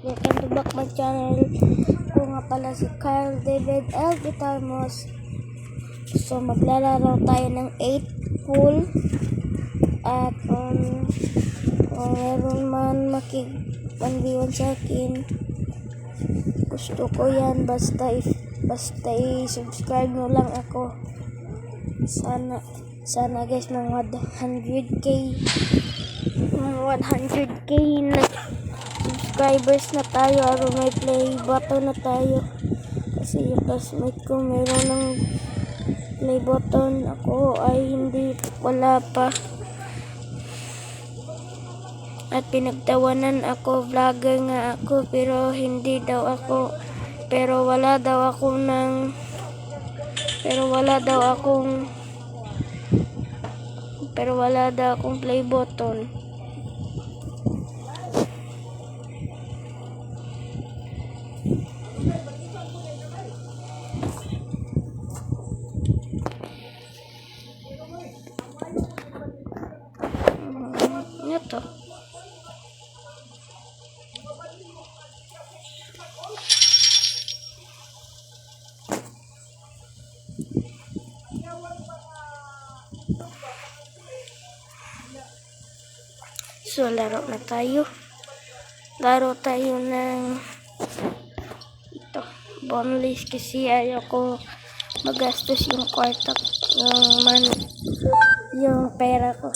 Welcome to back my channel. Ko nga pala si Kyle David L. Guitarmos. So maglalaro tayo ng 8 pool. At kung meron man makig 1v1 sa akin, gusto ko yan. Basta i-subscribe nyo lang ako. Sana guys mga 100k na subscribers na tayo, aro may play button na tayo kasi yung classmate ko meron ng play button, ako ay wala pa, at pinagtawanan ako, vlogger nga ako pero wala daw akong play button. Ito. So, laro tayo ng ito, boneless kasi ayoko magastos yung kwarta, yung pera ko.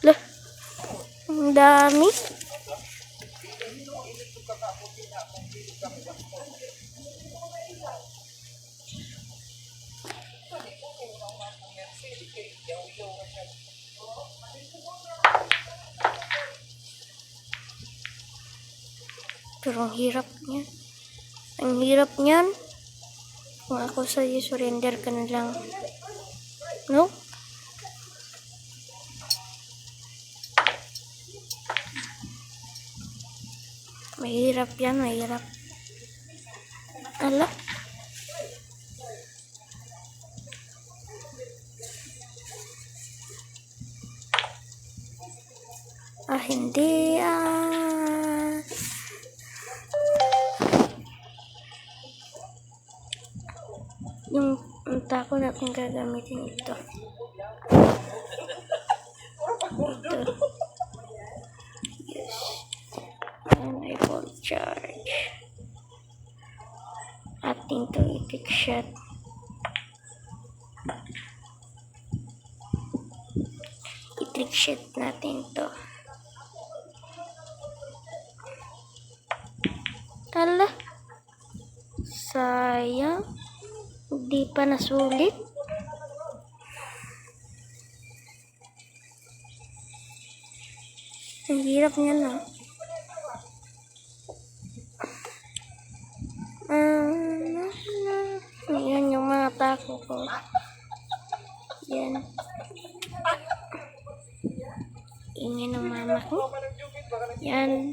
Lah, ang dami. Pero ang hirap niyan. Kung ako sa'yo, surrender ka na lang. No? Mahirap yan, mahirap. Ala? Hindi yung tako na kung gagamitin ito. Yes. And I will charge. Ating to i-trick shot. I-trick shot natin to. Ala, sayang, hindi pa nasulit. Ang hirap niya na. Yan yung mga tako ko. Yan. Ingin ng mama ko. Yan.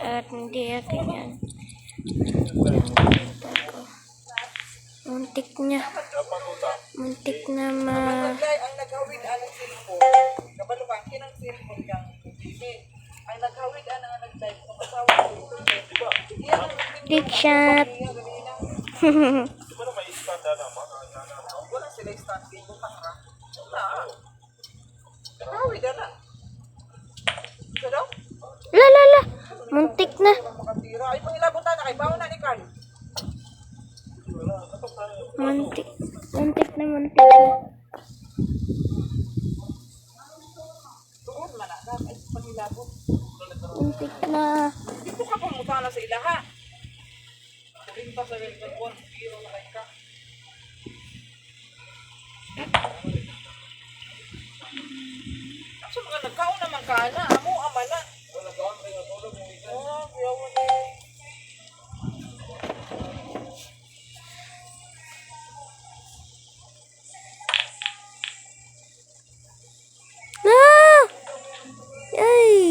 At hindi akin yan. Muntik na ang naghawid anang cellphone kabalukang kinang cellphone kang bibi ang naghawid anang nag-live kung asawa ko trick shot. wala sila standing kung takra wala naghawid ana ito daw La muntik na. makatira ay pangilabot na kay bawo na ni Carl Muntik na. tuon man na ay pangilabot Muntik na. dito ka pumunta na sa ilaha sabihin pa sa cellphone biro na kay ka so mga nagkaon naman ka na amo ama na nagkaon kay natulog mo ito kuya mo na Ay!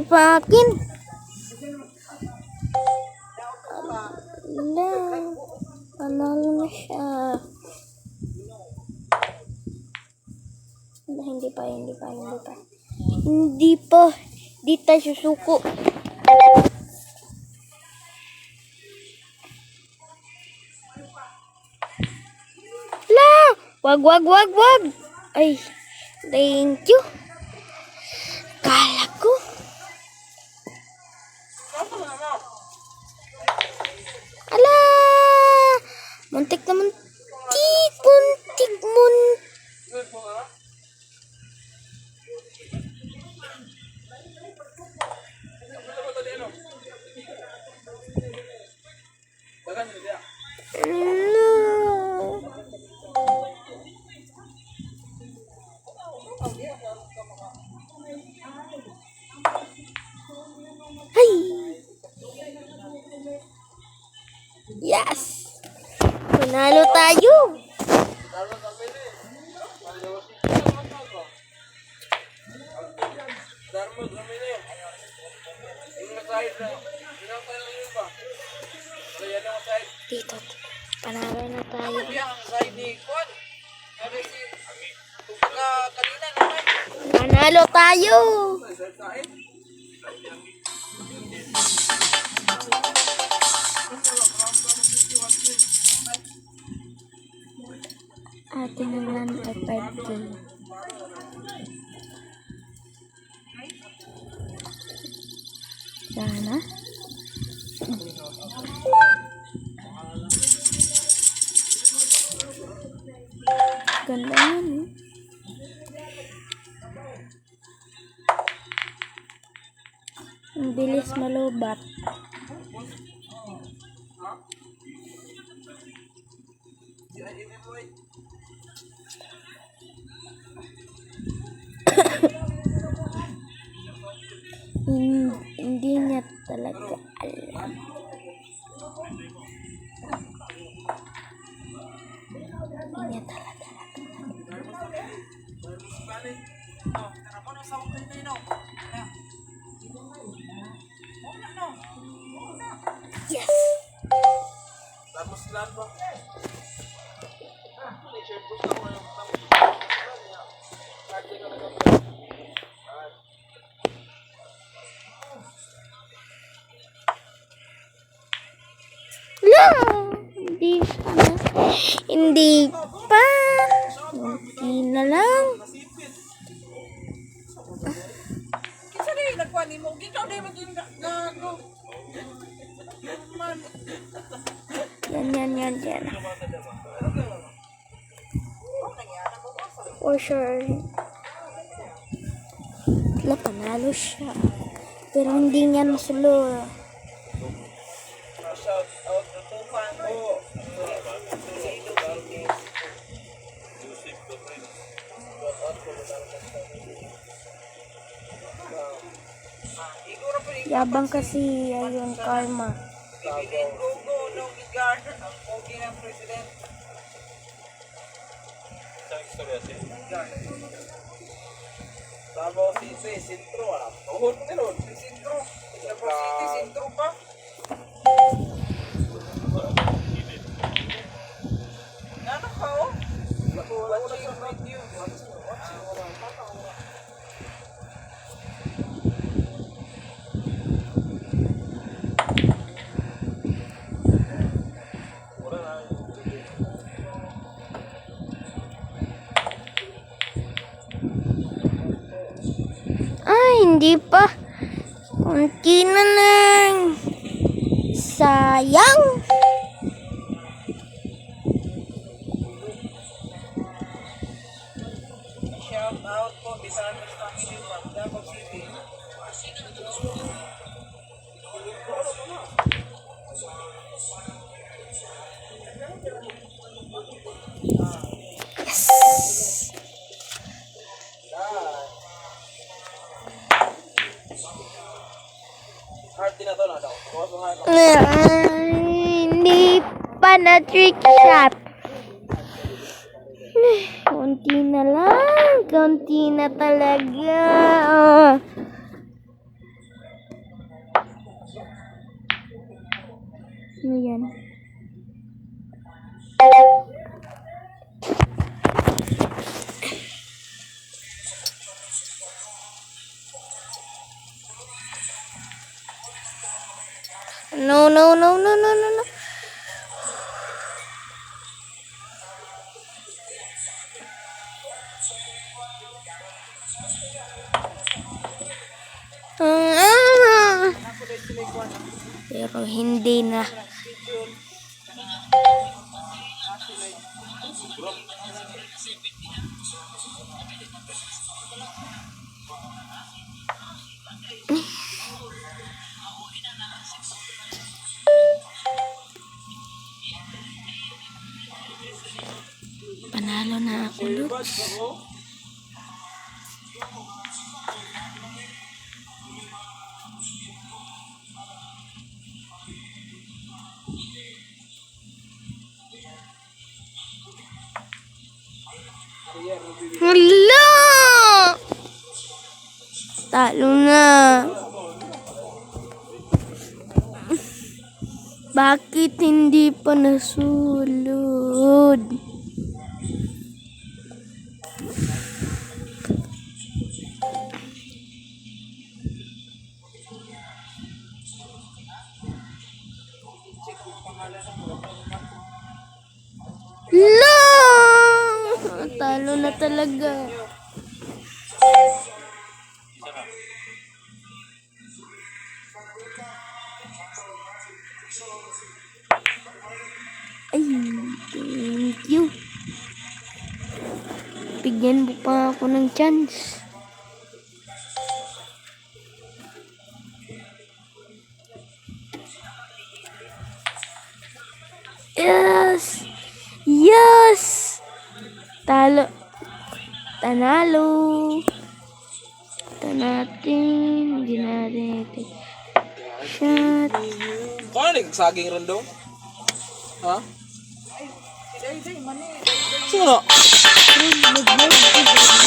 pa akin. Wala. Panalo na siya. Hindi pa. Di tayo susuko. La! Wag. Ay, thank you. Kala ko. Ala! Muntik. No. Hay! Yes! Panalo tayo! Dito. Panalo na tayo. Panalo tayo! Ating naman ay 5K. Sana. Ganda yan eh. Ang bilis malubat. Hindi niya talaga alam. Yes! No! Hindi pa. Kunti na lang. Kinsa di nagkuha nimo? Ikaw di maging gago. Yan. For sure. Wala, panalo siya. Pero hindi niya nasulo. Shout out to Tufan ko. Yabang kasi ayun, karma. Bibigyan Gogo ng bigar ang pogi ng president. Davao City, Sintro, alam. Tuhod nilon, Sintro. Davao City, Sintro pa. Ano ka oh? Watching your video. Ay, hindi pa. Kunti na lang. Sayang. Shout out po, Bisanos family from Davao City. Yes. Hard din na to na daw. Hindi pa na trick shot. Kunti na lang. Kunti na talaga. Ano yan? No, no, no, no, no, no, no. Ah, pero hindi na. Panalo na ako, Lutz. Hala! Talo na. Bakit hindi pa nasulod? La! Talo na talaga. Ay, thank you. Bigyan mo pa ako ng chance. Yes! Yes! Talo. Tanalo. Ito natin. Hindi natin. Shot. Kano nagsaging random? Ha? Day, mani. Sino? Ay,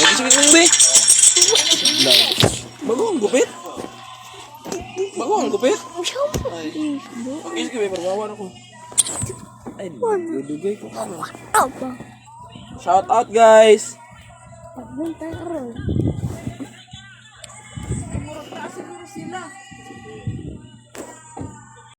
gusto ko yung be. Bago ang gupit? Bago ang gupit? Ay, okay, sige, may parwawan ako. Ay, dudugay ko ka. Apa? Shout out, guys! Pagbunta ka rin. Murag na siguro sila.